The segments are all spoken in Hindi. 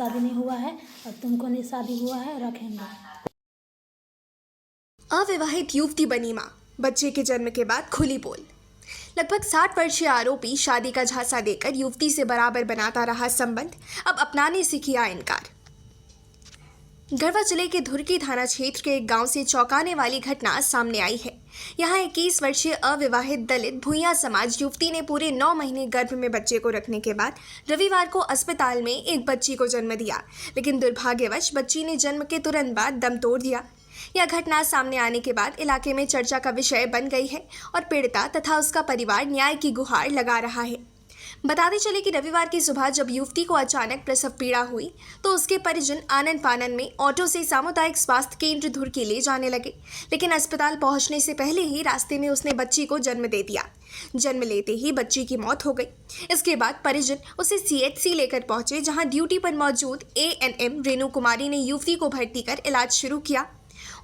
शादी नहीं हुआ है और तुमको नहीं शादी हुआ है, रखेंगे। अविवाहित युवती बनी मां, बच्चे के जन्म के बाद खुली बोल। लगभग 60 वर्षीय आरोपी शादी का झांसा देकर युवती से बराबर बनाता रहा संबंध, अब अपनाने से किया इनकार। गढ़वा जिले के धुरकी थाना क्षेत्र के एक गांव से चौंकाने वाली घटना सामने आई है। यहां 21 वर्षीय अविवाहित दलित भूइया समाज युवती ने पूरे 9 महीने गर्भ में बच्चे को रखने के बाद रविवार को अस्पताल में एक बच्ची को जन्म दिया, लेकिन दुर्भाग्यवश बच्ची ने जन्म के तुरंत बाद दम तोड़ दिया। यह घटना सामने आने के बाद इलाके में चर्चा का विषय बन गई है और पीड़िता तथा उसका परिवार न्याय की गुहार लगा रहा है। बताते चले कि रविवार की सुबह जब युवती को अचानक प्रसव पीड़ा हुई तो उसके परिजन आनन फानन में ऑटो से सामुदायिक स्वास्थ्य केंद्र धुरकी ले जाने लगे, लेकिन अस्पताल पहुंचने से पहले ही रास्ते में उसने बच्ची को जन्म दे दिया। जन्म लेते ही बच्ची की मौत हो गई। इसके बाद परिजन उसे सीएचसी लेकर पहुंचे, जहां ड्यूटी पर मौजूद एएनएम रेणु कुमारी ने युवती को भर्ती कर इलाज शुरू किया।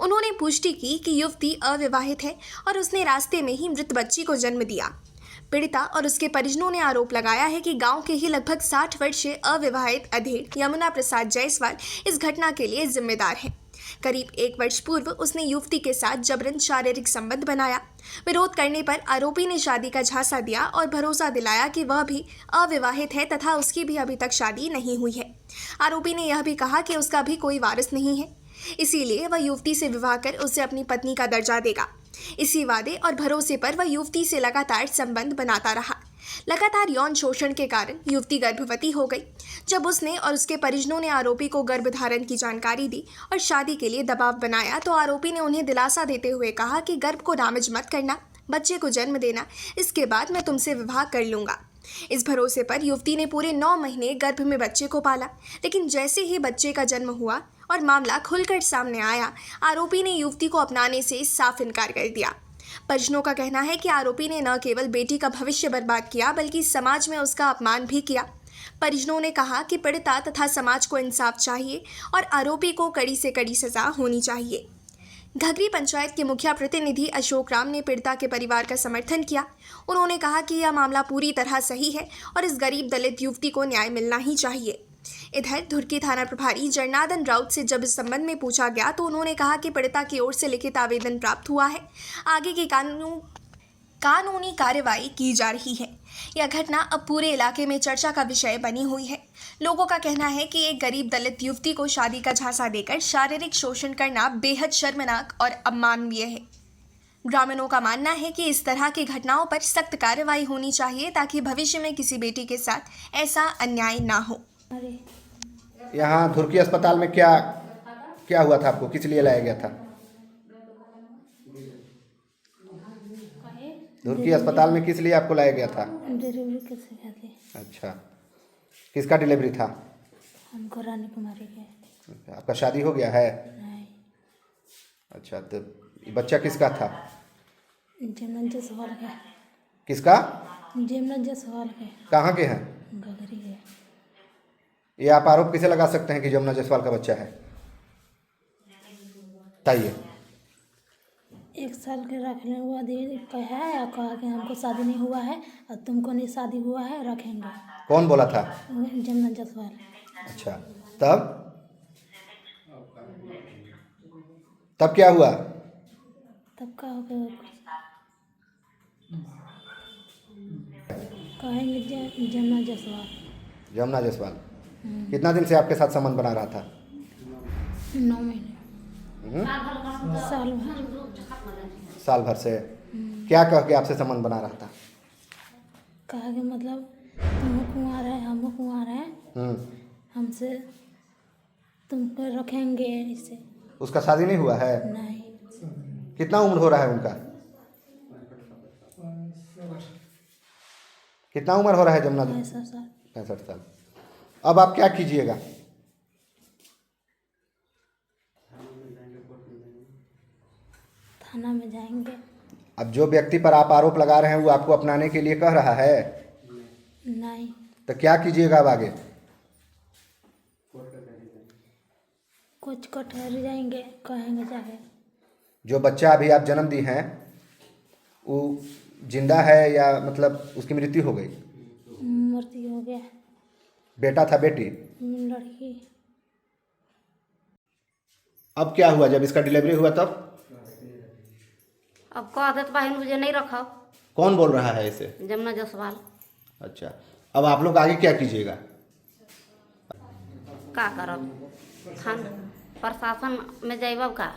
उन्होंने पुष्टि की कि युवती अविवाहित है और उसने रास्ते में ही मृत बच्ची को जन्म दिया। पीड़िता और उसके परिजनों ने आरोप लगाया है कि गांव के ही लगभग 60 वर्षीय अविवाहित अधेड़ यमुना प्रसाद जायसवाल इस घटना के लिए जिम्मेदार हैं। करीब 1 वर्ष पूर्व उसने युवती के साथ जबरन शारीरिक संबंध बनाया। विरोध करने पर आरोपी ने शादी का झांसा दिया और भरोसा दिलाया कि वह भी अविवाहित है तथा उसकी भी अभी तक शादी नहीं हुई है। आरोपी ने यह भी कहा कि उसका भी कोई वारिस नहीं है, इसीलिए वह युवती से विवाह कर उसे अपनी पत्नी का दर्जा देगा। इसी वादे और भरोसे पर वह युवती से लगातार संबंध बनाता रहा। लगातार यौन शोषण के कारण युवती गर्भवती हो गई। जब उसने और उसके परिजनों ने आरोपी को गर्भधारण की जानकारी दी और शादी के लिए दबाव बनाया तो आरोपी ने उन्हें दिलासा देते हुए कहा कि गर्भ को डैमेज मत करना, बच्चे को जन्म देना, इसके बाद मैं तुमसे विवाह कर लूँगा। इस भरोसे पर युवती ने पूरे 9 महीने गर्भ में बच्चे को पाला, लेकिन जैसे ही बच्चे का जन्म हुआ और मामला खुलकर सामने आया, आरोपी ने युवती को अपनाने से साफ इनकार कर दिया। परिजनों का कहना है कि आरोपी ने न केवल बेटी का भविष्य बर्बाद किया बल्कि समाज में उसका अपमान भी किया। परिजनों ने कहा कि पीड़िता तथा समाज को इंसाफ चाहिए और आरोपी को कड़ी से कड़ी सजा होनी चाहिए। घघरी पंचायत के मुखिया प्रतिनिधि अशोक राम ने पीड़िता के परिवार का समर्थन किया। उन्होंने कहा कि यह मामला पूरी तरह सही है और इस गरीब दलित युवती को न्याय मिलना ही चाहिए। इधर धुरकी थाना प्रभारी जरनादन राउत से जब इस संबंध में पूछा गया तो उन्होंने कहा कि पीड़िता की ओर से लिखित आवेदन प्राप्त हुआ है, आगे की कानूनी कार्रवाई की जा रही है। यह घटना अब पूरे इलाके में चर्चा का विषय बनी हुई है। लोगों का कहना है कि एक गरीब दलित युवती को शादी का झांसा देकर शारीरिक शोषण करना बेहद शर्मनाक और अमानवीय है। ग्रामीणों का मानना है कि इस तरह की घटनाओं पर सख्त कार्रवाई होनी चाहिए ताकि भविष्य में किसी बेटी के साथ ऐसा अन्याय ना हो। यहाँ धुरकी अस्पताल में क्या क्या हुआ था? आपको किस लिए लाया गया था? धुरकी अस्पताल में किस लिए आपको लाया गया था? डिलीवरी कैसे करते? अच्छा, किसका डिलीवरी था? हमको रानी कुमारी के। आपका शादी हो गया है? नहीं। अच्छा, तो बच्चा किसका था? जमुना जायसवाल के। किसका? जमुना जायसवाल के। कहाँ के हैं? घघरी के। ये आप आरोप किसे लगा सकते हैं कि जमुना जायसवाल का बच्चा है? बताइए। 1 साल के रखने हुआ कहा है और कहा कि हमको शादी नहीं हुआ है और तुमको नहीं शादी हुआ है, रखेंगे। कौन बोला था? जमुना जायसवाल। अच्छा, तब क्या हुआ? तब का कहेंगे जमुना जायसवाल। जमुना जायसवाल कितना दिन से आपके साथ संबंध बना रहा था? 9 महीने। साल भर। साल भर से क्या कह के आपसे संबंध बना रहा था? कहा कि मतलब तुम कुंवार है, हम कुंवार हैं, हमसे तुमको रखेंगे। इसे उसका शादी नहीं हुआ है? नहीं। कितना उम्र हो रहा है उनका? कितना उम्र हो रहा है जमुना? 65 साल। 65 साल। अब आप क्या कीजिएगा? थाना में जाएंगे। अब जो व्यक्ति पर आप आरोप लगा रहे हैं वो आपको अपनाने के लिए कह रहा है? नहीं। तो क्या कीजिएगा अब आगे? कुछ को ठहर जाएंगे, कहेंगे जाके। जो बच्चा अभी आप जन्म दी हैं वो जिंदा है या मतलब उसकी मृत्यु हो गई? मृत्यु हो गया। बेटा था बेटी? लड़की। अब क्या हुआ जब इसका डिलीवरी हुआ तब? अब कह देत बहन मुझे नहीं रखो। कौन बोल रहा है इसे? जमुना जसवाल। अच्छा, अब आप लोग आगे क्या कीजिएगा? का करब? थान प्रशासन में जैब का?